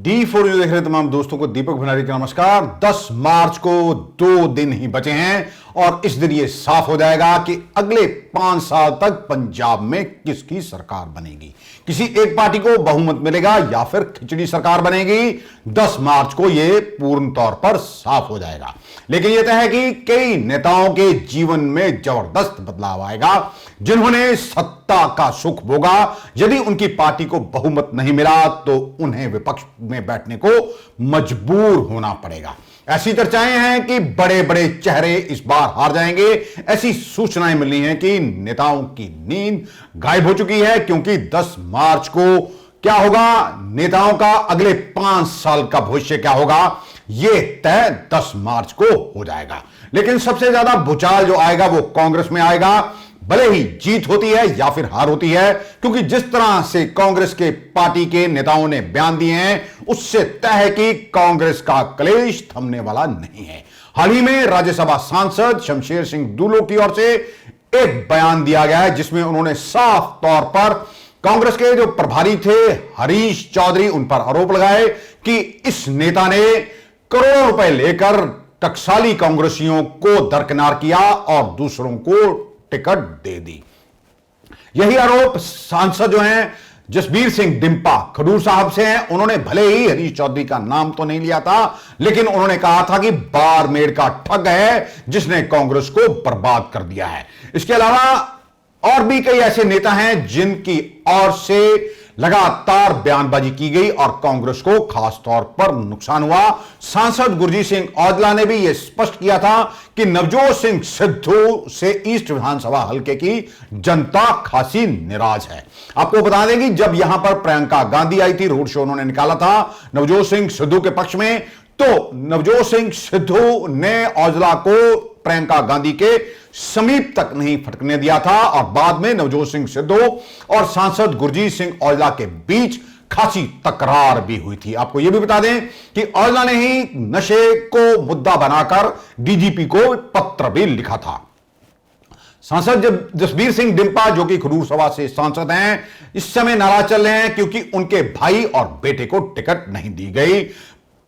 D4 news देख रहे तमाम दोस्तों को दीपक भंडारी का नमस्कार। 10 मार्च को 2 दिन ही बचे हैं और इस दिन यह साफ हो जाएगा कि अगले 5 साल तक पंजाब में किसकी सरकार बनेगी। किसी एक पार्टी को बहुमत मिलेगा या फिर खिचड़ी सरकार बनेगी। 10 मार्च को यह पूर्ण तौर पर साफ हो जाएगा। लेकिन यह तय है कि कई नेताओं के जीवन में जबरदस्त बदलाव आएगा जिन्होंने सत्ता का सुख भोगा। यदि उनकी पार्टी को बहुमत नहीं मिला तो उन्हें विपक्ष में बैठने को मजबूर होना पड़ेगा। ऐसी चर्चाएं हैं कि बड़े बड़े चेहरे इस बार हार जाएंगे। ऐसी सूचनाएं मिली हैं कि नेताओं की नींद गायब हो चुकी है, क्योंकि 10 मार्च को क्या होगा, नेताओं का अगले 5 साल का भविष्य क्या होगा, यह तय 10 मार्च को हो जाएगा। लेकिन सबसे ज्यादा भूचाल जो आएगा वो कांग्रेस में आएगा, भले ही जीत होती है या फिर हार होती है, क्योंकि जिस तरह से कांग्रेस के पार्टी के नेताओं ने बयान दिए हैं उससे तय है कि कांग्रेस का क्लेश थमने वाला नहीं है। हाल ही में राज्यसभा सांसद शमशेर सिंह दूलो की ओर से एक बयान दिया गया है जिसमें उन्होंने साफ तौर पर कांग्रेस के जो प्रभारी थे हरीश चौधरी उन पर आरोप लगाए कि इस नेता ने करोड़ों रुपए लेकर टकसाली कांग्रेसियों को दरकिनार किया और दूसरों को टिकट दे दी। यही आरोप सांसद जो हैं जसबीर सिंह डिम्पा खडूर साहब से हैं। उन्होंने भले ही हरीश चौधरी का नाम तो नहीं लिया था, लेकिन उन्होंने कहा था कि बारमेर का ठग है जिसने कांग्रेस को बर्बाद कर दिया है। इसके अलावा और भी कई ऐसे नेता हैं जिनकी ओर से लगातार बयानबाजी की गई और कांग्रेस को खास तौर पर नुकसान हुआ। सांसद गुरजीत सिंह औजला ने भी यह स्पष्ट किया था कि नवजोत सिंह सिद्धू से ईस्ट विधानसभा हलके की जनता खासी निराश है। आपको बता दें कि जब यहां पर प्रियंका गांधी आई थी, रोड शो उन्होंने निकाला था नवजोत सिंह सिद्धू के पक्ष में, तो नवजोत सिंह सिद्धू ने औजला को प्रियंका गांधी के समीप तक नहीं फटकने दिया था और बाद में नवजोत सिंह सिद्धू और सांसद गुरजीत सिंह औजला के बीच खासी तकरार भी हुई थी। आपको यह भी बता दें कि औजला ने ही नशे को मुद्दा बनाकर डीजीपी को पत्र भी लिखा था। सांसद जसबीर सिंह डिम्पा जो कि खडूर सभा से सांसद हैं, इस समय नाराज चल रहे हैं क्योंकि उनके भाई और बेटे को टिकट नहीं दी गई।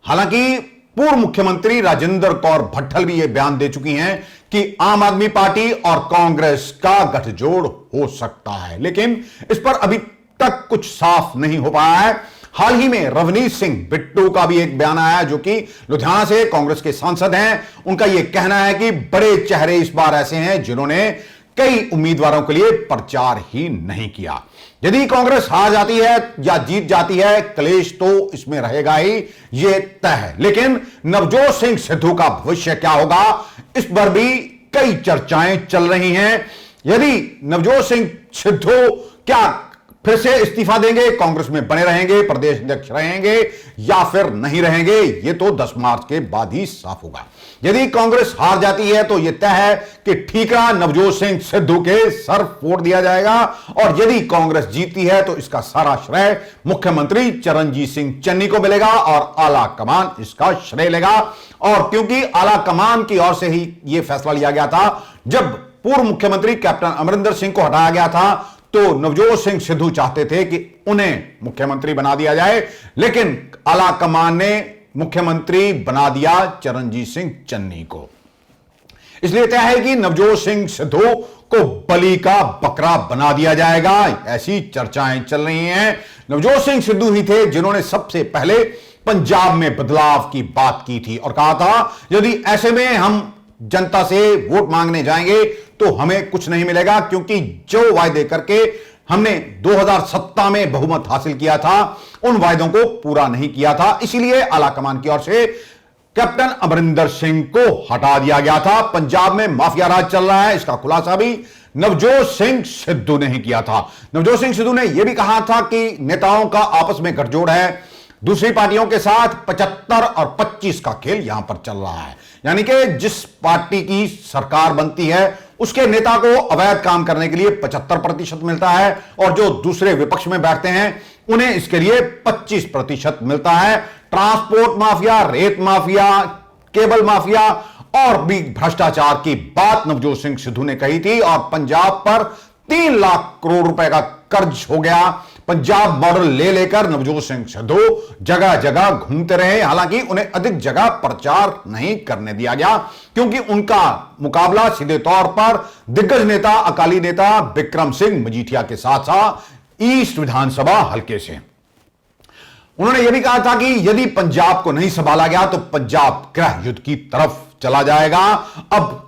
हालांकि पूर्व मुख्यमंत्री राजेंद्र कौर भट्टल भी यह बयान दे चुकी हैं कि आम आदमी पार्टी और कांग्रेस का गठजोड़ हो सकता है, लेकिन इस पर अभी तक कुछ साफ नहीं हो पाया है। हाल ही में रवनीत सिंह बिट्टू का भी एक बयान आया जो कि लुधियाना से कांग्रेस के सांसद हैं। उनका यह कहना है कि बड़े चेहरे इस बार ऐसे हैं जिन्होंने कई उम्मीदवारों के लिए प्रचार ही नहीं किया। यदि कांग्रेस हार जाती है या जीत जाती है, क्लेश तो इसमें रहेगा ही, यह तय है। लेकिन नवजोत सिंह सिद्धू का भविष्य क्या होगा, इस पर भी कई चर्चाएं चल रही हैं। यदि नवजोत सिंह सिद्धू क्या फिर से इस्तीफा देंगे, कांग्रेस में बने रहेंगे, प्रदेश अध्यक्ष रहेंगे या फिर नहीं रहेंगे, यह तो 10 मार्च के बाद ही साफ होगा। यदि कांग्रेस हार जाती है तो यह तय है कि ठीकरा नवजोत सिंह सिद्धू के सर फोड़ दिया जाएगा और यदि कांग्रेस जीतती है तो इसका सारा श्रेय मुख्यमंत्री चरणजीत सिंह चन्नी को मिलेगा और आला कमान इसका श्रेय लेगा। और क्योंकि आला कमान की ओर से ही यह फैसला लिया गया था, जब पूर्व मुख्यमंत्री कैप्टन अमरिंदर सिंह को हटाया गया था तो नवजोत सिंह सिद्धू चाहते थे कि उन्हें मुख्यमंत्री बना दिया जाए, लेकिन आला कमान ने मुख्यमंत्री बना दिया चरणजीत सिंह चन्नी को। इसलिए तय है कि नवजोत सिंह सिद्धू को बलि का बकरा बना दिया जाएगा। ऐसी चर्चाएं चल रही हैं। नवजोत सिंह सिद्धू ही थे जिन्होंने सबसे पहले पंजाब में बदलाव की बात की थी और कहा था यदि ऐसे में हम जनता से वोट मांगने जाएंगे तो हमें कुछ नहीं मिलेगा, क्योंकि जो वायदे करके हमने 2017 में बहुमत हासिल किया था उन वायदों को पूरा नहीं किया था। इसीलिए आलाकमान की ओर से कैप्टन अमरिंदर सिंह को हटा दिया गया था। पंजाब में माफिया राज चल रहा है, इसका खुलासा भी नवजोत सिंह सिद्धू ने ही किया था। नवजोत सिंह सिद्धू ने यह भी कहा था कि नेताओं का आपस में गठजोड़ है, दूसरी पार्टियों के साथ 75 और 25 का खेल यहां पर चल रहा है। यानी कि जिस पार्टी की सरकार बनती है उसके नेता को अवैध काम करने के लिए 75% मिलता है और जो दूसरे विपक्ष में बैठते हैं उन्हें इसके लिए 25% मिलता है। ट्रांसपोर्ट माफिया, रेत माफिया, केबल माफिया और भी भ्रष्टाचार की बात नवजोत सिंह सिद्धू ने कही थी और पंजाब पर 3 लाख करोड़ रुपए का कर्ज हो गया। पंजाब मॉडल ले लेकर नवजोत सिंह सिद्धू जगह जगह घूमते रहे। हालांकि उन्हें अधिक जगह प्रचार नहीं करने दिया गया, क्योंकि उनका मुकाबला सीधे तौर पर दिग्गज नेता अकाली नेता बिक्रम सिंह मजीठिया के साथ था, ईस्ट विधानसभा हल्के से। उन्होंने यह भी कहा था कि यदि पंजाब को नहीं संभाला गया तो पंजाब गृह युद्ध की तरफ चला जाएगा। अब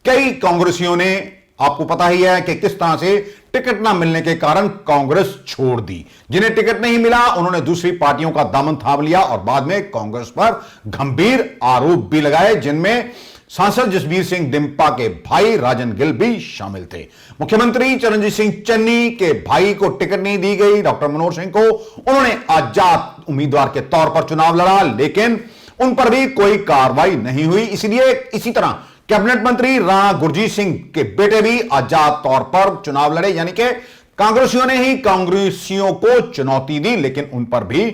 कई कांग्रेसियों ने, आपको पता ही है कि किस तरह से टिकट ना मिलने के कारण कांग्रेस छोड़ दी। जिन्हें टिकट नहीं मिला उन्होंने दूसरी पार्टियों का दामन थाम लिया और बाद में कांग्रेस पर गंभीर आरोप भी लगाए, जिनमें सांसद जसबीर सिंह डिम्पा के भाई राजन गिल भी शामिल थे। मुख्यमंत्री चरणजीत सिंह चन्नी के भाई को टिकट नहीं दी गई, डॉक्टर मनोहर सिंह को। उन्होंने आजाद उम्मीदवार के तौर पर चुनाव लड़ा, लेकिन उन पर भी कोई कार्रवाई नहीं हुई। इसलिए इसी तरह कैबिनेट मंत्री राणा गुरजीत सिंह के बेटे भी आजाद तौर पर चुनाव लड़े, यानी कि कांग्रेसियों ने ही कांग्रेसियों को चुनौती दी, लेकिन उन पर भी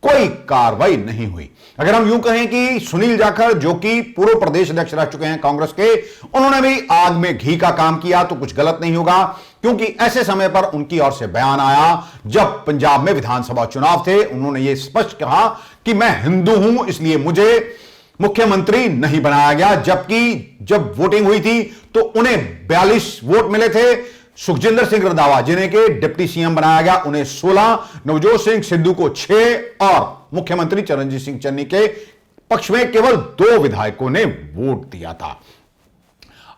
कोई कार्रवाई नहीं हुई। अगर हम यूं कहें कि सुनील जाखड़, जो कि पूर्व प्रदेश अध्यक्ष रह चुके हैं कांग्रेस के, उन्होंने भी आग में घी का काम किया तो कुछ गलत नहीं होगा, क्योंकि ऐसे समय पर उनकी ओर से बयान आया जब पंजाब में विधानसभा चुनाव थे। उन्होंने ये स्पष्ट कहा कि मैं हिंदू हूं, इसलिए मुझे मुख्यमंत्री नहीं बनाया गया। जबकि जब वोटिंग हुई थी तो उन्हें 42 वोट मिले थे। सुखजिंदर सिंह रंधावा, जिन्हें के डिप्टी सीएम बनाया गया, उन्हें 16, नवजोत सिंह सिद्धू को 6 और मुख्यमंत्री चरणजीत सिंह चन्नी के पक्ष में केवल 2 विधायकों ने वोट दिया था।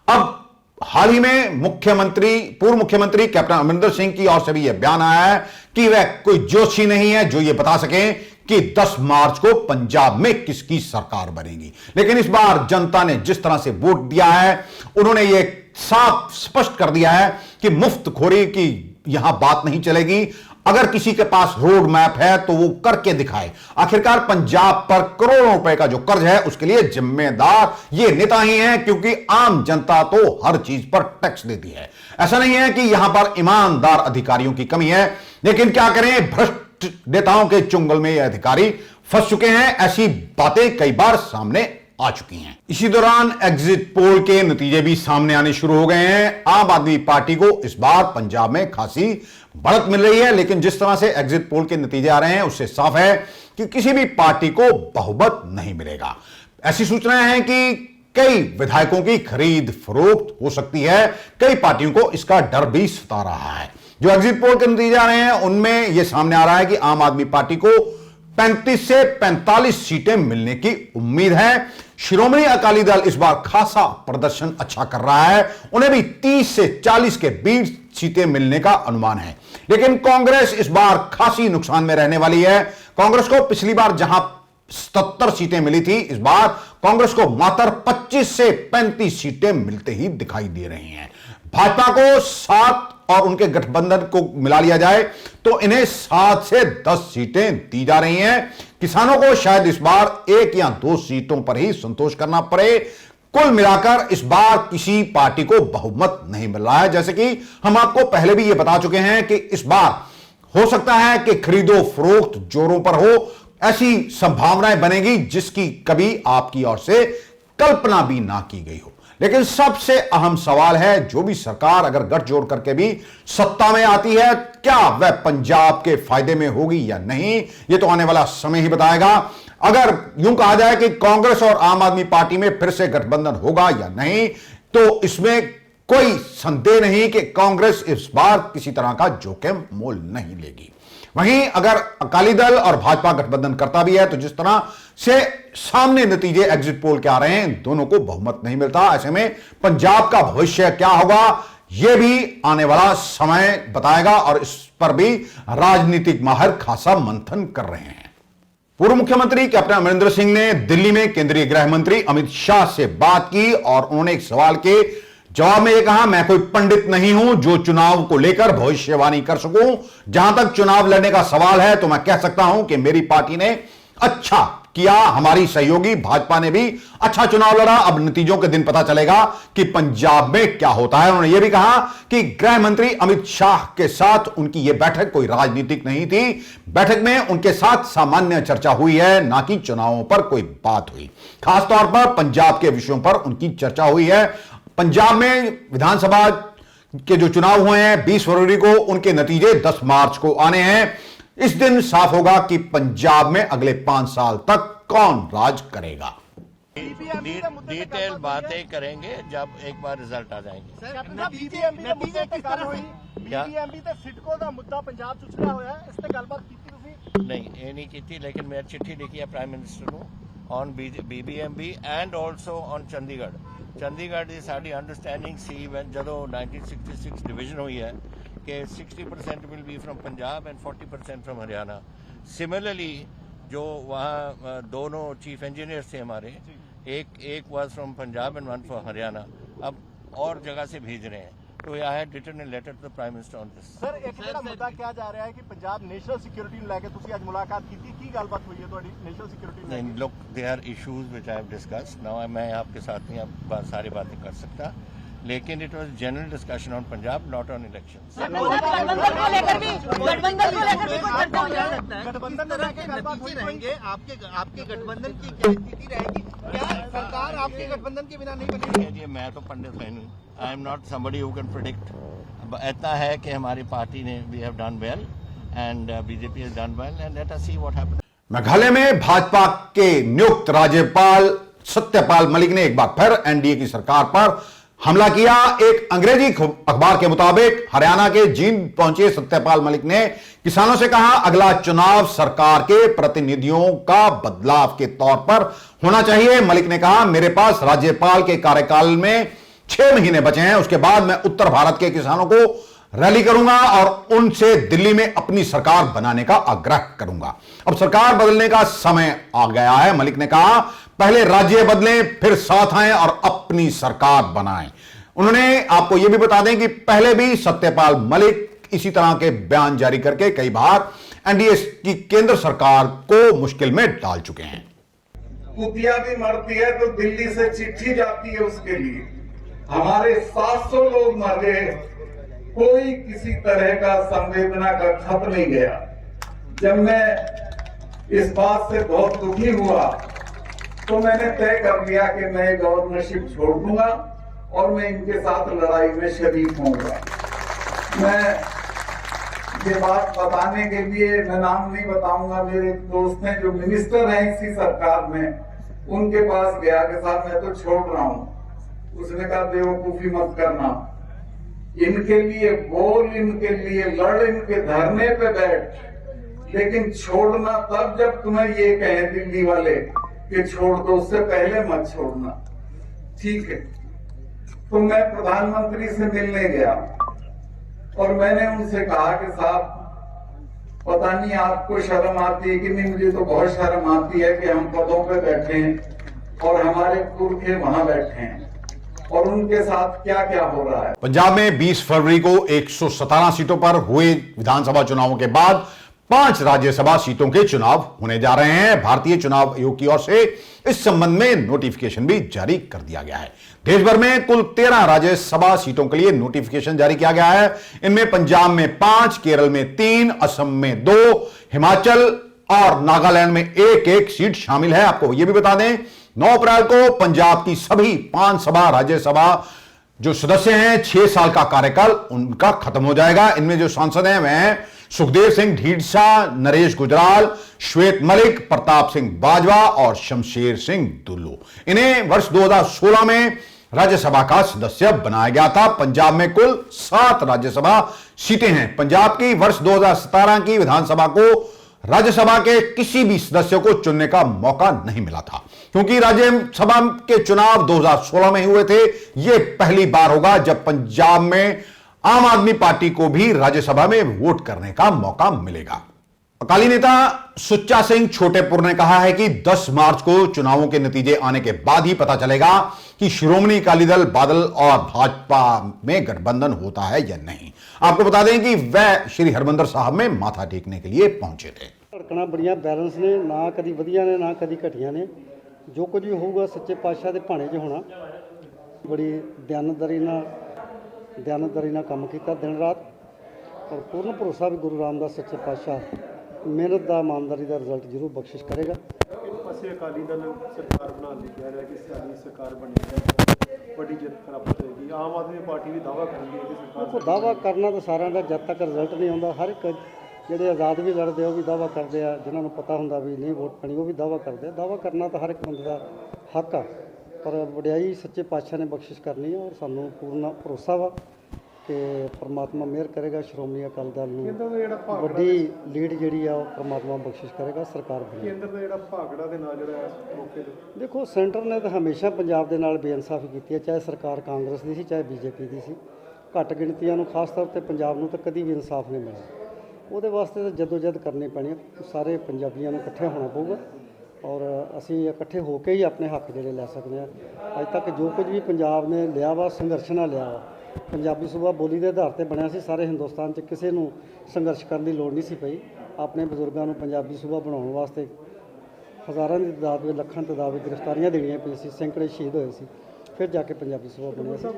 अब हाल ही में पूर्व मुख्यमंत्री कैप्टन अमरिंदर सिंह की ओर से भी यह बयान आया है कि वह कोई जोशी नहीं है जो यह बता सके कि 10 मार्च को पंजाब में किसकी सरकार बनेगी। लेकिन इस बार जनता ने जिस तरह से वोट दिया है, उन्होंने यह साफ स्पष्ट कर दिया है कि मुफ्तखोरी की यहां बात नहीं चलेगी। अगर किसी के पास रोड मैप है तो वो करके दिखाए। आखिरकार पंजाब पर करोड़ों रुपए का जो कर्ज है उसके लिए जिम्मेदार ये नेता ही हैं, क्योंकि आम जनता तो हर चीज पर टैक्स देती है। ऐसा नहीं है कि यहां पर ईमानदार अधिकारियों की कमी है, लेकिन क्या करें, भ्रष्ट नेताओं के चुंगल में ये अधिकारी फंस चुके हैं। ऐसी बातें कई बार सामने आ चुकी हैं। इसी दौरान एग्जिट पोल के नतीजे भी सामने आने शुरू हो गए हैं। आम आदमी पार्टी को इस बार पंजाब में खासी बढ़त मिल रही है, लेकिन जिस तरह से एग्जिट पोल के नतीजे आ रहे हैं उससे साफ है कि किसी भी पार्टी को बहुमत नहीं मिलेगा। ऐसी सूचनाएं हैं कि कई विधायकों की खरीद फरोख्त हो सकती है। कई पार्टियों को इसका डर भी सता रहा है। जो एग्जिट पोल के नतीजे आ रहे हैं उनमें यह सामने आ रहा है कि आम आदमी पार्टी को 35 से 45 सीटें मिलने की उम्मीद है। शिरोमणि अकाली दल इस बार खासा प्रदर्शन अच्छा कर रहा है, उन्हें भी 30 से 40 के बीच सीटें मिलने का अनुमान है। लेकिन कांग्रेस इस बार खासी नुकसान में रहने वाली है। कांग्रेस को पिछली बार जहां 77 सीटें मिली थी, इस बार कांग्रेस को मात्र 25 से 35 सीटें मिलते ही दिखाई दे रही हैं। भाजपा को 7 और उनके गठबंधन को मिला लिया जाए तो इन्हें 7 से 10 सीटें दी जा रही हैं। किसानों को शायद इस बार 1 या 2 सीटों पर ही संतोष करना पड़े। कुल मिलाकर इस बार किसी पार्टी को बहुमत नहीं मिल रहा है। जैसे कि हम आपको पहले भी यह बता चुके हैं कि इस बार हो सकता है कि खरीदो फरोख्त जोरों पर हो, ऐसी संभावनाएं बनेगी जिसकी कभी आपकी ओर से कल्पना भी ना की गई हो। लेकिन सबसे अहम सवाल है, जो भी सरकार अगर गठजोड़ करके भी सत्ता में आती है, क्या वह पंजाब के फायदे में होगी या नहीं, यह तो आने वाला समय ही बताएगा। अगर यूं कहा जाए कि कांग्रेस और आम आदमी पार्टी में फिर से गठबंधन होगा या नहीं, तो इसमें कोई संदेह नहीं कि कांग्रेस इस बार किसी तरह का जोखिम मोल नहीं लेगी। वहीं अगर अकाली दल और भाजपा गठबंधन करता भी है तो जिस तरह से सामने नतीजे एग्जिट पोल के आ रहे हैं, दोनों को बहुमत नहीं मिलता। ऐसे में पंजाब का भविष्य क्या होगा यह भी आने वाला समय बताएगा और इस पर भी राजनीतिक माहिर खासा मंथन कर रहे हैं। पूर्व मुख्यमंत्री कैप्टन अमरिंदर सिंह ने दिल्ली में केंद्रीय गृह मंत्री अमित शाह से बात की और उन्होंने एक सवाल के जवाब में यह कहा, मैं कोई पंडित नहीं हूं जो चुनाव को लेकर भविष्यवाणी कर सकूं। जहां तक चुनाव लड़ने का सवाल है तो मैं कह सकता हूं कि मेरी पार्टी ने अच्छा किया, हमारी सहयोगी भाजपा ने भी अच्छा चुनाव लड़ा। अब नतीजों के दिन पता चलेगा कि पंजाब में क्या होता है। उन्होंने यह भी कहा कि गृह मंत्री अमित शाह के साथ उनकी यह बैठक कोई राजनीतिक नहीं थी। बैठक में उनके साथ सामान्य चर्चा हुई है, ना कि चुनावों पर कोई बात हुई। खासतौर पर पंजाब के विषयों पर उनकी चर्चा हुई है। पंजाब में विधानसभा के जो चुनाव हुए हैं 20 फरवरी को, उनके नतीजे 10 मार्च को आने हैं। इस दिन साफ होगा कि पंजाब में अगले 5 साल तक कौन राज करेगा। डिटेल बातें करेंगे जब एक बार रिजल्ट आ जाएंगे। सिडको ਦਾ ਮੁੱਦਾ ਪੰਜਾਬ ਚ ਉਛਲਿਆ ਹੋਇਆ ਹੈ, ਇਸ ਤੇ ਗੱਲਬਾਤ ਕੀਤੀ ਤੁਸੀਂ? नहीं ये नहीं की थी, लेकिन मैं चिट्ठी लिखी है प्राइम मिनिस्टर को on BBMB and also on Chandigarh. Chandigarh की साड़ी अंडरस्टैंडिंग सी जो 1966 डिवीजन हुई है कि 60% will be from Punjab and 40% from Haryana. Similarly जो वहाँ दोनों चीफ इंजीनियर्स थे हमारे, एक was from Punjab and one from Haryana, अब और जगह से भेज रहे हैं। तो I had written a letter to the prime minister on this. Sir ਇੱਕ ਜਿਹੜਾ ਮੁੱਦਾ ਕਿਹਾ ਜਾ ਰਿਹਾ ਹੈ ਕਿ ਪੰਜਾਬ ਨੈਸ਼ਨਲ ਸਿਕਿਉਰਿਟੀ ਨੂੰ ਲੈ ਕੇ ਤੁਸੀਂ ਅੱਜ ਮੁਲਾਕਾਤ ਕੀਤੀ, ਕੀ ਗੱਲਬਾਤ ਹੋਈ ਹੈ ਤੁਹਾਡੀ ਨੈਸ਼ਨਲ सिक्योरिटी में? नहीं, look, there are issues which I have discussed. Now मैं आपके साथ नहीं अब सारी बातें कर सकता, लेकिन it was general discussion on Punjab, not on elections. गठबंधन को लेकर भी गठबंधन रहेंगे, आपके गठबंधन की क्या स्थिति रहेगी? क्या सरकार आपके गठबंधन के बिना नहीं बनेगी? जी मैं तो पंडित है नहीं, I am not somebody who can predict. इतना है कि हमारी पार्टी ने we have done well and BJP has done well and let us see what happens. Meghalaya में भाजपा के नियुक्त राज्यपाल सत्यपाल मलिक ने एक बार फिर एनडीए की सरकार पर हमला किया। एक अंग्रेजी अखबार के मुताबिक हरियाणा के जींद पहुंचे सत्यपाल मलिक ने किसानों से कहा, अगला चुनाव सरकार के प्रतिनिधियों का बदलाव के तौर पर होना चाहिए। मलिक ने कहा, मेरे पास राज्यपाल के कार्यकाल में 6 महीने बचे हैं, उसके बाद मैं उत्तर भारत के किसानों को रैली करूंगा और उनसे दिल्ली में अपनी सरकार बनाने का आग्रह करूंगा। अब सरकार बदलने का समय आ गया है। मलिक ने कहा, पहले राज्य बदलें, फिर साथ आएं और अपनी सरकार बनाएं। उन्होंने आपको यह भी बता दें कि पहले भी सत्यपाल मलिक इसी तरह के बयान जारी करके कई बार एनडीए की केंद्र सरकार को मुश्किल में डाल चुके हैं। कुतिया भी मरती है तो दिल्ली से चिट्ठी जाती है उसके लिए। हमारे 700 लोग मर गए, कोई किसी तरह का संवेदना का खत नहीं गया। जब मैं इस बात से बहुत दुखी हुआ तो मैंने तय कर लिया कि मैं गवर्नरशिप छोड़ दूंगा और मैं इनके साथ लड़ाई में शरीक होऊंगा। मैं ये बात बताने के लिए, मैं नाम नहीं बताऊंगा, मेरे दोस्त हैं जो मिनिस्टर हैं इसी सरकार में, उनके पास गया कि साहब मैं तो छोड़ रहा हूं। उसने कहा, बेवकूफी मत करना, इनके लिए बोल, इनके लिए लड़, इनके धरने पे बैठ, लेकिन छोड़ना तब जब तुम्हें ये कहे दिल्ली वाले कि छोड़ दो, उससे पहले मत छोड़ना। ठीक है। तो मैं प्रधानमंत्री से मिलने गया और मैंने उनसे कहा कि साहब पता नहीं आपको शर्म आती है कि नहीं, मुझे तो बहुत शर्म आती है कि हम पदों पे बैठे हैं और हमारे पुरखे वहां बैठे हैं और उनके साथ क्या क्या हो रहा है। पंजाब में 20 फरवरी को 117 सीटों पर हुए विधानसभा चुनावों के बाद 5 राज्यसभा सीटों के चुनाव होने जा रहे हैं। भारतीय चुनाव आयोग की ओर से इस संबंध में नोटिफिकेशन भी जारी कर दिया गया है। देश भर में कुल 13 राज्यसभा सीटों के लिए नोटिफिकेशन जारी किया गया है। इनमें पंजाब में 5, केरल में 3, असम में 2, हिमाचल और नागालैंड में 1-1 सीट शामिल है। आपको यह भी बता दें, 9 अप्रैल को पंजाब की सभी 5 राज्यसभा जो सदस्य हैं, 6 साल का कार्यकाल उनका खत्म हो जाएगा। इनमें जो सांसद हैं वह हैं सुखदेव सिंह ढींढसा, नरेश गुजराल, श्वेत मलिक, प्रताप सिंह बाजवा और शमशेर सिंह दुल्लू। इन्हें वर्ष 2016 में राज्यसभा का सदस्य बनाया गया था। पंजाब में कुल 7 राज्यसभा सीटें हैं। पंजाब की वर्ष 2017 की विधानसभा को राज्यसभा के किसी भी सदस्य को चुनने का मौका नहीं मिला था, क्योंकि राज्यसभा के चुनाव 2016 में हुए थे। यह पहली बार होगा जब पंजाब में आम आदमी पार्टी को भी राज्यसभा में वोट करने का मौका मिलेगा। अकाली नेता सुच्चा सिंह छोटेपुर ने कहा है कि 10 मार्च को चुनावों के नतीजे आने के बाद ही पता चलेगा कि शिरोमणि अकाली दल, बादल और भाजपा में गठबंधन होता है या नहीं। आपको बता दें कि वह श्री हरमंदिर साहब में माथा टेकने के लिए पहुंचे थे। ਧੜਕਣਾ ਬੜੀਆਂ ਬੈਲੈਂਸ ਨੇ, ਨਾ ਕਦੀ ਵਧੀਆਂ ਨੇ ਨਾ ਕਦੀ ਘਟੀਆਂ ਨੇ। ਜੋ ਕੁਝ ਵੀ ਹੋਊਗਾ ਸੱਚੇ ਪਾਤਸ਼ਾਹ ਦੇ ਭਾਣੇ 'ਚ ਹੋਣਾ। ਬੜੀ ਦਿਆਨਤਦਾਰੀ ਨਾਲ ਕੰਮ ਕੀਤਾ ਦਿਨ ਰਾਤ, ਔਰ ਪੂਰਨ ਭਰੋਸਾ ਵੀ ਗੁਰੂ ਰਾਮਦਾਸ ਸੱਚੇ ਪਾਤਸ਼ਾਹ ਮਿਹਨਤ ਦਾ, ਇਮਾਨਦਾਰੀ ਦਾ ਰਿਜ਼ਲਟ ਜ਼ਰੂਰ ਬਖਸ਼ਿਸ਼ ਕਰੇਗਾ। ਇੱਕ ਪਾਸੇ ਅਕਾਲੀ ਦਲ ਸਰਕਾਰ ਬਣਾਉਣ ਲਈ ਕਹਿ ਰਿਹਾ ਕਿ ਸਾਡੀ ਸਰਕਾਰ ਬਣੀ ਹੈ, ਵੱਡੀ ਜਿੱਤ ਪ੍ਰਾਪਤ ਹੋਏਗੀ। ਆਮ ਆਦਮੀ ਪਾਰਟੀ ਵੀ ਦਾਅਵਾ ਕਰਦੀ ਹੈ ਕਿ ਸਰਕਾਰ ਦੇਖੋ ਦਾਅਵਾ ਕਰਨਾ ਤਾਂ ਸਾਰਿਆਂ ਦਾ, ਜਦ ਤੱਕ ਰਿਜ਼ਲਟ ਨਹੀਂ ਆਉਂਦਾ। ਹਰ ਇੱਕ ਜਿਹੜੇ ਆਜ਼ਾਦ ਵੀ ਲੜਦੇ ਉਹ ਵੀ ਦਾਅਵਾ ਕਰਦੇ ਆ, ਜਿਨ੍ਹਾਂ ਨੂੰ ਪਤਾ ਹੁੰਦਾ ਵੀ ਨਹੀਂ ਵੋਟ ਪੈਣੀ ਉਹ ਵੀ ਦਾਅਵਾ ਕਰਦੇ ਆ। ਦਾਅਵਾ ਕਰਨਾ ਤਾਂ ਹਰ ਇੱਕ ਬੰਦੇ ਦਾ ਹੱਕ ਆ, ਪਰ ਵਡਿਆਈ ਸੱਚੇ ਪਾਤਸ਼ਾਹ ਨੇ ਬਖਸ਼ਿਸ਼ ਕਰਨੀ ਹੈ ਔਰ ਸਾਨੂੰ ਪੂਰਨ ਭਰੋਸਾ ਵਾ ਕਿ ਪਰਮਾਤਮਾ ਮਿਹਰ ਕਰੇਗਾ। ਸ਼੍ਰੋਮਣੀ ਅਕਾਲੀ ਦਲ ਨੂੰ ਕੇਂਦਰ ਦਾ ਜਿਹੜਾ ਭਾਗੜਾ ਵੱਡੀ ਲੀਡ ਜਿਹੜੀ ਆ ਉਹ ਪਰਮਾਤਮਾ ਬਖਸ਼ਿਸ਼ ਕਰੇਗਾ, ਸਰਕਾਰ ਬਣੇ। ਕੇਂਦਰ ਦਾ ਜਿਹੜਾ ਭਾਗੜਾ ਦੇ ਨਾਲ ਜਿਹੜਾ ਇਸ ਮੌਕੇ ਤੇ ਦੇਖੋ ਸੈਂਟਰ ਨੇ ਤਾਂ ਹਮੇਸ਼ਾ ਪੰਜਾਬ ਦੇ ਨਾਲ ਬੇਇਨਸਾਫੀ ਕੀਤੀ ਹੈ, ਚਾਹੇ ਸਰਕਾਰ ਕਾਂਗਰਸ ਦੀ ਸੀ ਚਾਹੇ ਬੀਜੇਪੀ ਦੀ ਸੀ। ਘੱਟ ਗਿਣਤੀਆਂ ਨੂੰ ਖਾਸ ਤੌਰ ਤੇ ਪੰਜਾਬ ਨੂੰ ਤਾਂ ਕਦੀ ਵੀ ਇਨਸਾਫ ਨਹੀਂ ਮਿਲਿਆ। ਉਹਦੇ ਵਾਸਤੇ ਤਾਂ ਜਦੋਜਹਿਦ ਕਰਨੀ ਪੈਣੀ ਹੈ, ਸਾਰੇ ਪੰਜਾਬੀਆਂ ਨੂੰ ਇਕੱਠੇ ਹੋਣਾ ਪਊਗਾ ਔਰ ਅਸੀਂ ਇਕੱਠੇ ਹੋ ਕੇ ਹੀ ਆਪਣੇ ਹੱਕ ਜਿਹੜੇ ਲੈ ਸਕਦੇ ਹਾਂ। ਅੱਜ ਤੱਕ ਜੋ ਕੁਝ ਵੀ ਪੰਜਾਬ ਨੇ ਲਿਆ ਵਾ ਸੰਘਰਸ਼ ਨਾਲ ਲਿਆ ਵਾ। ਪੰਜਾਬੀ ਸੂਬਾ ਬੋਲੀ ਦੇ ਆਧਾਰ ਤੇ ਬਣਿਆ ਸੀ। ਸਾਰੇ ਹਿੰਦੁਸਤਾਨ 'ਚ ਕਿਸੇ ਨੂੰ ਸੰਘਰਸ਼ ਕਰਨ ਦੀ ਲੋੜ ਨਹੀਂ ਸੀ ਪਈ। ਆਪਣੇ ਬਜ਼ੁਰਗਾਂ ਨੂੰ ਪੰਜਾਬੀ ਸੂਬਾ ਬਣਾਉਣ ਵਾਸਤੇ ਹਜ਼ਾਰਾਂ ਦੀ ਤਾਦਾਦ ਵਿੱਚ, ਲੱਖਾਂ ਤਾਦਾਦ ਵਿੱਚ ਗ੍ਰਿਫਤਾਰੀਆਂ ਦੇਣੀਆਂ ਪਈਆਂ ਸੀ, ਸੈਂਕੜੇ ਸ਼ਹੀਦ ਹੋਏ ਸੀ, ਫਿਰ ਜਾ ਕੇ ਪੰਜਾਬੀ ਸੂਬਾ ਬਣਿਆ ਸੀ।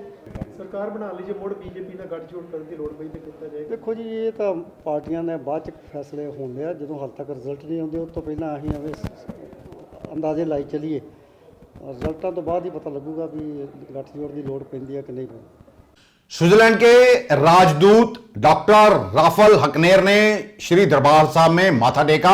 ਸਰਕਾਰ ਬਣਾਉਣ ਲਈ ਜੇ ਮੁੜ ਬੀਜੇਪੀ ਨਾਲ ਗੱਠਜੋੜ ਕਰਨ ਦੀ ਲੋੜ ਪਈ ਤਾਂ ਕੀਤਾ ਜਾਏਗਾ। ਦੇਖੋ ਜੀ ਇਹ ਤਾਂ ਪਾਰਟੀਆਂ ਨੇ ਬਾਅਦ 'ਚ ਫੈਸਲੇ ਹੁੰਦੇ ਆ, ਜਦੋਂ ਹਾਲੇ ਤੱਕ ਰਿਜ਼ਲਟ ਨਹੀਂ ਆਉਂਦੇ। ਉਸ ਤੋਂ ਪਹਿਲਾਂ ਅਸੀਂ ਐਵੇਂ ਅੰਦਾਜ਼ੇ ਲਾਈ ਚੱਲੀਏ, ਰਿਜ਼ਲਟਾਂ ਤੋਂ ਬਾਅਦ ਹੀ ਪਤਾ ਲੱਗੂਗਾ ਵੀ ਗੱਠਜੋੜ ਦੀ ਲੋੜ ਪੈਂਦੀ ਹੈ ਕਿ नहीं ਪੈਂਦੀ। स्विट्जरलैंड के राजदूत डॉक्टर राफल हकनेर ने श्री दरबार साहब में माथा टेका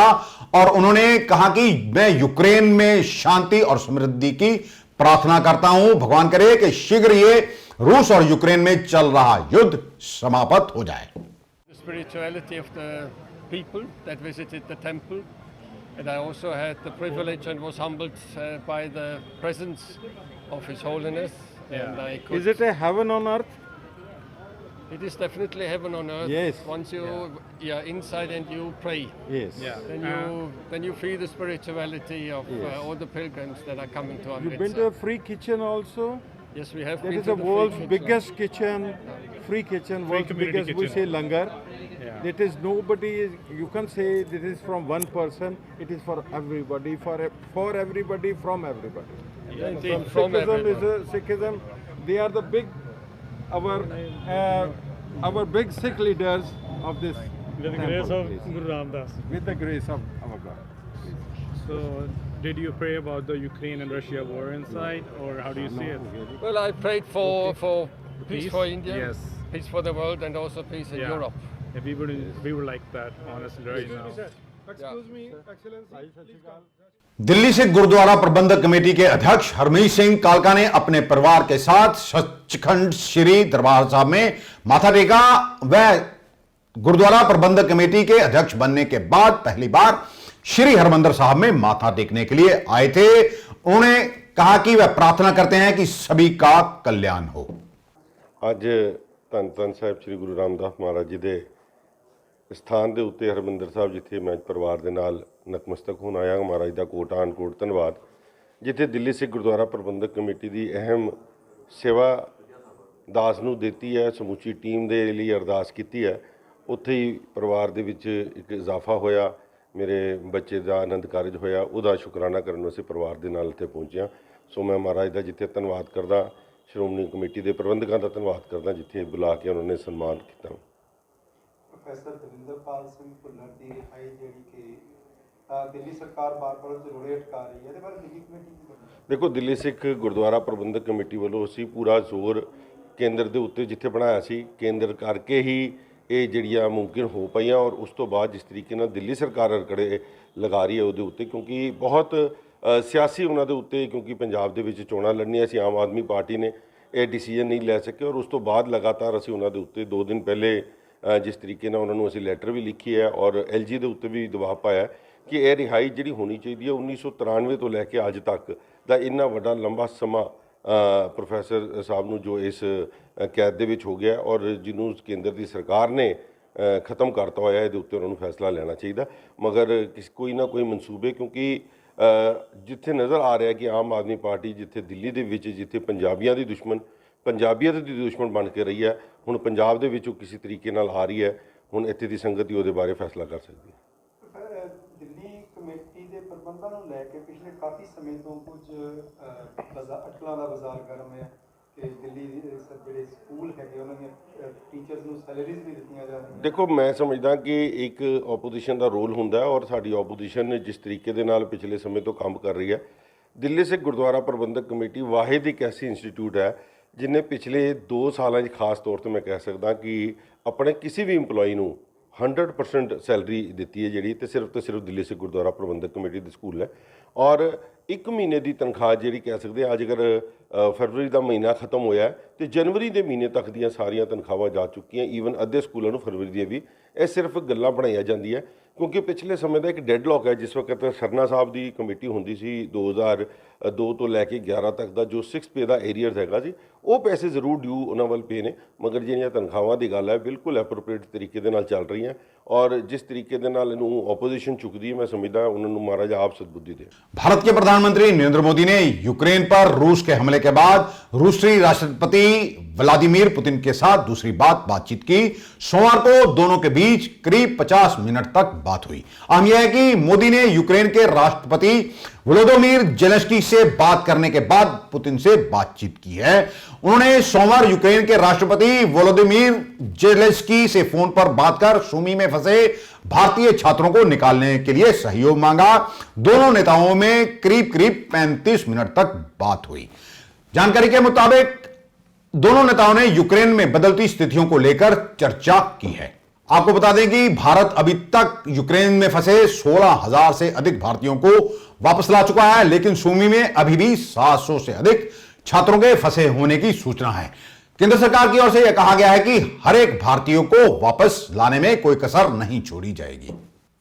और उन्होंने कहा कि मैं यूक्रेन में शांति और समृद्धि की प्रार्थना करता हूं। भगवान करे कि शीघ्र ये रूस और यूक्रेन में चल रहा युद्ध समाप्त हो जाए। The spirituality of the people that visited the temple, and I also had the privilege and was humbled by the presence of His Holiness. And I could, Is it a heaven on earth? it is definitely heaven on earth. Yes. Once you inside and you pray, Yes. then you feel the spirituality of Yes. all the pilgrims that are coming to You've been to Amritsar. a free kitchen also? Yes, we have That been is to the the free world's kitchen. biggest kitchen, free kitchen, world's biggest, we say langar. It is nobody, you can say this is from one person, it is for everybody, for everybody, from everybody. Yeah, indeed, from Sikhism everyone. is a Sikhism, they are the big, our big Sikh leaders of this With the temple, grace of please. Guru Ramdas. With the grace of our God. So, did you pray about the Ukraine and Russia war inside, or how do you see it? Well, I prayed for peace Peace? for India, Yes. peace for the world, and also peace in Yeah. Europe. Yeah, we were like that, honestly, right now. Excuse me, Excellency. Delhi से गुरुद्वारा प्रबंधक committee के अध्यक्ष हरमीत सिंह कालका ने अपने परिवार के साथ सचखंड श्री दरबार साहब में माथा टेका। वह गुरुद्वारा प्रबंधक कमेटी के अध्यक्ष बनने के बाद पहली बार श्री हरमंदिर साहब में माथा टेकने के लिए आए थे। उन्होंने कहा कि वह प्रार्थना करते हैं कि सभी का कल्याण हो। ਅੱਜ ਧੰਨ ਧੰਨ ਸਾਹਿਬ ਸ੍ਰੀ ਗੁਰੂ ਰਾਮਦਾਸ ਮਹਾਰਾਜ ਜੀ ਦੇ ਸਥਾਨ ਦੇ ਉੱਤੇ ਹਰਮੰਦਰ ਸਾਹਿਬ, ਜਿੱਥੇ ਮੈਂ ਪਰਿਵਾਰ ਦੇ ਨਾਲ ਨਤਮਸਤਕ ਹੋਣ ਆਇਆ। ਮਹਾਰਾਜ ਦਾ ਕੋਟਾ ਅਨਕੋਟ ਧੰਨਵਾਦ। ਜਿੱਥੇ ਦਿੱਲੀ ਸਿੱਖ ਗੁਰਦੁਆਰਾ ਪ੍ਰਬੰਧਕ ਕਮੇਟੀ ਦੀ ਅਹਿਮ ਸੇਵਾ ਦਾਸ ਨੂੰ ਦਿੱਤੀ ਹੈ, ਸਮੁੱਚੀ ਟੀਮ ਦੇ ਲਈ ਅਰਦਾਸ ਕੀਤੀ ਹੈ, ਉੱਥੇ ਹੀ ਪਰਿਵਾਰ ਦੇ ਵਿੱਚ ਇੱਕ ਇਜ਼ਾਫਾ ਹੋਇਆ। ਮੇਰੇ ਬੱਚੇ ਦਾ ਆਨੰਦ ਕਾਰਜ ਹੋਇਆ, ਉਹਦਾ ਸ਼ੁਕਰਾਨਾ ਕਰਨ ਵਾਸਤੇ ਪਰਿਵਾਰ ਦੇ ਨਾਲ ਇੱਥੇ ਪਹੁੰਚਿਆ। ਸੋ ਮੈਂ ਮਹਾਰਾਜ ਦਾ ਜਿੱਥੇ ਧੰਨਵਾਦ ਕਰਦਾ, ਸ਼੍ਰੋਮਣੀ ਕਮੇਟੀ ਦੇ ਪ੍ਰਬੰਧਕਾਂ ਦਾ ਧੰਨਵਾਦ ਕਰਦਾ, ਜਿੱਥੇ ਬੁਲਾ ਕੇ ਉਹਨਾਂ ਨੇ ਸਨਮਾਨ ਕੀਤਾ। ਪ੍ਰੋਫੈਸਰ ਦਵਿੰਦਰਪਾਲ ਸਿੰਘ ਭੁੱਲਰ ਦੀ ਰਿਹਾਈ ਜਿਹੜੀ ਕਿ ਦਿੱਲੀ ਸਰਕਾਰ ਬਾਰ-ਬਾਰ ਜ਼ਰੂਰੀ ਅਟਕਾ ਰਹੀ ਹੈ, ਇਹਦੇ ਬਾਰੇ ਦਿੱਲੀ ਕਮੇਟੀ ਕੀ ਕਰਦੀ ਹੈ? ਦੇਖੋ, ਦਿੱਲੀ ਸਿੱਖ ਗੁਰਦੁਆਰਾ ਪ੍ਰਬੰਧਕ ਕਮੇਟੀ ਵੱਲੋਂ ਅਸੀਂ ਪੂਰਾ ਜ਼ੋਰ ਕੇਂਦਰ ਦੇ ਉੱਤੇ ਜਿੱਥੇ ਬਣਾਇਆ ਸੀ, ਕੇਂਦਰ ਕਰਕੇ ਹੀ ਇਹ ਜਿਹੜੀਆਂ ਮੁਮਕਿਨ ਹੋ ਪਈਆਂ। ਔਰ ਉਸ ਤੋਂ ਬਾਅਦ ਜਿਸ ਤਰੀਕੇ ਨਾਲ ਦਿੱਲੀ ਸਰਕਾਰ ਅੜਕੜੇ ਲਗਾ ਰਹੀ ਹੈ ਉਹਦੇ ਉੱਤੇ, ਕਿਉਂਕਿ ਬਹੁਤ ਸਿਆਸੀ ਉਹਨਾਂ ਦੇ ਉੱਤੇ, ਕਿਉਂਕਿ ਪੰਜਾਬ ਦੇ ਵਿੱਚ ਚੋਣਾਂ ਲੜਨੀਆਂ ਸੀ, ਆਮ ਆਦਮੀ ਪਾਰਟੀ ਨੇ ਇਹ ਡਿਸੀਜਨ ਨਹੀਂ ਲੈ ਸਕੇ। ਔਰ ਉਸ ਤੋਂ ਬਾਅਦ ਲਗਾਤਾਰ ਅਸੀਂ ਉਹਨਾਂ ਦੇ ਉੱਤੇ 2 ਦਿਨ ਪਹਿਲੇ ਜਿਸ ਤਰੀਕੇ ਨਾਲ ਉਹਨਾਂ ਨੂੰ ਅਸੀਂ ਲੈਟਰ ਵੀ ਲਿਖੀ ਹੈ ਔਰ LG ਦੇ ਉੱਤੇ ਵੀ ਦਬਾਅ ਪਾਇਆ ਕਿ ਇਹ ਰਿਹਾਈ ਜਿਹੜੀ ਹੋਣੀ ਚਾਹੀਦੀ ਹੈ। 1993 ਤੋਂ ਲੈ ਕੇ ਅੱਜ ਤੱਕ ਦਾ ਇੰਨਾ ਵੱਡਾ ਲੰਬਾ ਸਮਾਂ ਪ੍ਰੋਫੈਸਰ ਸਾਹਿਬ ਨੂੰ ਜੋ ਇਸ ਕੈਦ ਦੇ ਵਿੱਚ ਹੋ ਗਿਆ ਔਰ ਜਿਹਨੂੰ ਕੇਂਦਰ ਦੀ ਸਰਕਾਰ ਨੇ ਖਤਮ ਕਰਤਾ ਹੋਇਆ, ਇਹਦੇ ਉੱਤੇ ਉਹਨਾਂ ਨੂੰ ਫੈਸਲਾ ਲੈਣਾ ਚਾਹੀਦਾ। ਮਗਰ ਕੋਈ ਨਾ ਕੋਈ ਮਨਸੂਬੇ, ਕਿਉਂਕਿ ਜਿੱਥੇ ਨਜ਼ਰ ਆ ਰਿਹਾ ਕਿ ਆਮ ਆਦਮੀ ਪਾਰਟੀ ਜਿੱਥੇ ਦਿੱਲੀ ਦੇ ਵਿੱਚ ਜਿੱਥੇ ਪੰਜਾਬੀਆਂ ਦੀ ਦੁਸ਼ਮਣ, ਪੰਜਾਬੀਅਤ ਦੀ ਦੁਸ਼ਮਣ ਬਣ ਕੇ ਰਹੀ ਹੈ, ਹੁਣ ਪੰਜਾਬ ਦੇ ਵਿੱਚ ਉਹ ਕਿਸੇ ਤਰੀਕੇ ਨਾਲ ਆ ਰਹੀ ਹੈ। ਹੁਣ ਇੱਥੇ ਦੀ ਸੰਗਤ ਹੀ ਉਹਦੇ ਬਾਰੇ ਫੈਸਲਾ ਕਰ ਸਕਦੀ ਹੈ। ਦਿੱਲੀ ਕਮੇਟੀ ਦੇ ਪ੍ਰਬੰਧਾਂ ਨੂੰ ਲੈ ਕੇ ਪਿਛਲੇ ਕਾਫੀ ਸਮੇਂ ਤੋਂ ਕੁਝ ਅਟਕਲਾਂ ਦਾ ਬਾਜ਼ਾਰ ਗਰਮ ਹੈ ਕਿ ਦਿੱਲੀ ਦੇ ਜਿਹੜੇ ਸਕੂਲ ਹੈਗੇ ਉਹਨਾਂ ਦੀਆਂ ਟੀਚਰਸ ਨੂੰ ਸੈਲਰੀਜ਼ ਵੀ ਦਿੱਤੀਆਂ ਜਾ ਰਹੀਆਂ। ਦੇਖੋ, ਮੈਂ ਸਮਝਦਾ ਕਿ ਇੱਕ ਆਪੋਜੀਸ਼ਨ ਦਾ ਰੋਲ ਹੁੰਦਾ ਔਰ ਸਾਡੀ ਆਪੋਜੀਸ਼ਨ ਜਿਸ ਤਰੀਕੇ ਦੇ ਨਾਲ ਪਿਛਲੇ ਸਮੇਂ ਤੋਂ ਕੰਮ ਕਰ ਰਹੀ ਹੈ, दिल्ली सिख गुरुद्वारा प्रबंधक कमेटी वाहिद एक ऐसी इंस्टीट्यूट है जिन्हें पिछले 2 साल खास तौर पर मैं कह सकदा कि अपने किसी भी इंपलॉई ਨੂੰ 100% सैलरी दी है जी, तो सिर्फ दिल्ली सिख गुरुद्वारा प्रबंधक कमेटी के स्कूल है। और 1 महीने की तनख्वाह जी कह सकते हैं, अज अगर फरवरी का महीना खत्म होया है तो जनवरी के महीने तक दी सारिया तनख्वाहां जा चुकी, ईवन अद्धे स्कूलों में फरवरी दी भी। यह सिर्फ गल्लां बनाई जाती है क्योंकि पिछले समय का एक डेडलॉक है। जिस वक्त सरना साहब की कमेटी होंदी सी 2002 तो लैके 11 तक का जो 6 पे का एरियर हैगा जी, वो पैसे जरूर ड्यू उन्होंने वाल पे ने, मगर जिहड़ियां तनख्वाहां की गल है बिल्कुल एप्रोप्रिएट तरीके दे नाल चल रही हैं। और जिस तरीके दे नाल इहनूं ओपोजिशन चुकदी है, मैं समझदा उन्होंने महाराज आप सद्बुद्धि दे। भारत के प्रधानमंत्री नरेंद्र मोदी ने यूक्रेन पर रूस के हमले के बाद रूसी राष्ट्रपति व्लादिमीर पुतिन के साथ दूसरी बातचीत की। सोमवार को दोनों के बीच करीब 50 मिनट तक बात हुई। अहम यह है कि मोदी ने यूक्रेन के राष्ट्रपति वोलोदिमीर जेलेंस्की से बात करने के बाद पुतिन से बातचीत की है। उन्होंने सोमवार यूक्रेन के राष्ट्रपति वोलोदिमीर जेलेंस्की से फोन पर बात कर सुमी में फंसे भारतीय छात्रों को निकालने के लिए सहयोग मांगा। दोनों नेताओं में करीब 35 मिनट तक बात हुई। जानकारी के मुताबिक दोनों नेताओं ने यूक्रेन में बदलती स्थितियों को लेकर चर्चा की है। आपको बता दें कि भारत अभी तक यूक्रेन में फंसे 16,000 से अधिक भारतीयों को वापस ला चुका है, लेकिन सुमी में अभी भी 700 से अधिक छात्रों के फंसे होने की सूचना है। केंद्र सरकार की ओर से यह कहा गया है कि हर एक भारतीयों को वापस लाने में कोई कसर नहीं छोड़ी जाएगी।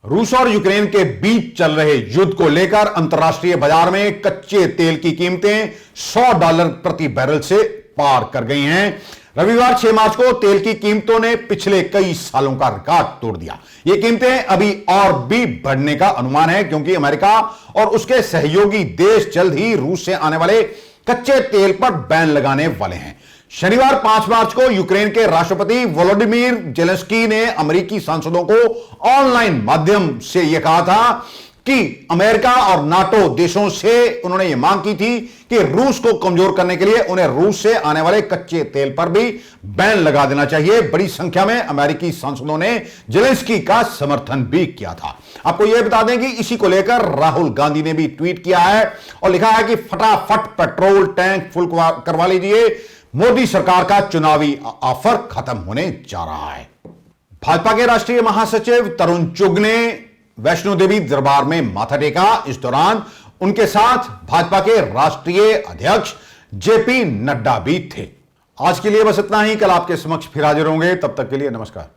रूस और यूक्रेन के बीच चल रहे युद्ध को लेकर अंतर्राष्ट्रीय बाजार में कच्चे तेल की कीमतें $100 प्रति बैरल से पार कर गई हैं। रविवार 6 मार्च को तेल की कीमतों ने पिछले कई सालों का रिकॉर्ड तोड़ दिया। ये कीमतें अभी और भी बढ़ने का अनुमान है क्योंकि अमेरिका और उसके सहयोगी देश जल्द ही रूस से आने वाले कच्चे तेल पर बैन लगाने वाले हैं। शनिवार 5 मार्च को यूक्रेन के राष्ट्रपति वोलोदिमीर जेलेंस्की ने अमेरिकी सांसदों को ऑनलाइन माध्यम से यह कहा था कि अमेरिका और नाटो देशों से उन्होंने यह मांग की थी कि रूस को कमजोर करने के लिए उन्हें रूस से आने वाले कच्चे तेल पर भी बैन लगा देना चाहिए। बड़ी संख्या में अमेरिकी सांसदों ने जेलेंस्की का समर्थन भी किया था। आपको यह बता दें कि इसी को लेकर राहुल गांधी ने भी ट्वीट किया है और लिखा है कि फटाफट पेट्रोल टैंक फुल करवा लीजिए, मोदी सरकार का चुनावी ऑफर खत्म होने जा रहा है। भाजपा के राष्ट्रीय महासचिव तरुण चुग ने वैष्णो देवी दरबार में माथा टेका। इस दौरान उनके साथ भाजपा के राष्ट्रीय अध्यक्ष जेपी नड्डा भी थे। आज के लिए बस इतना ही। कल आपके समक्ष फिर हाजिर होंगे। तब तक के लिए नमस्कार।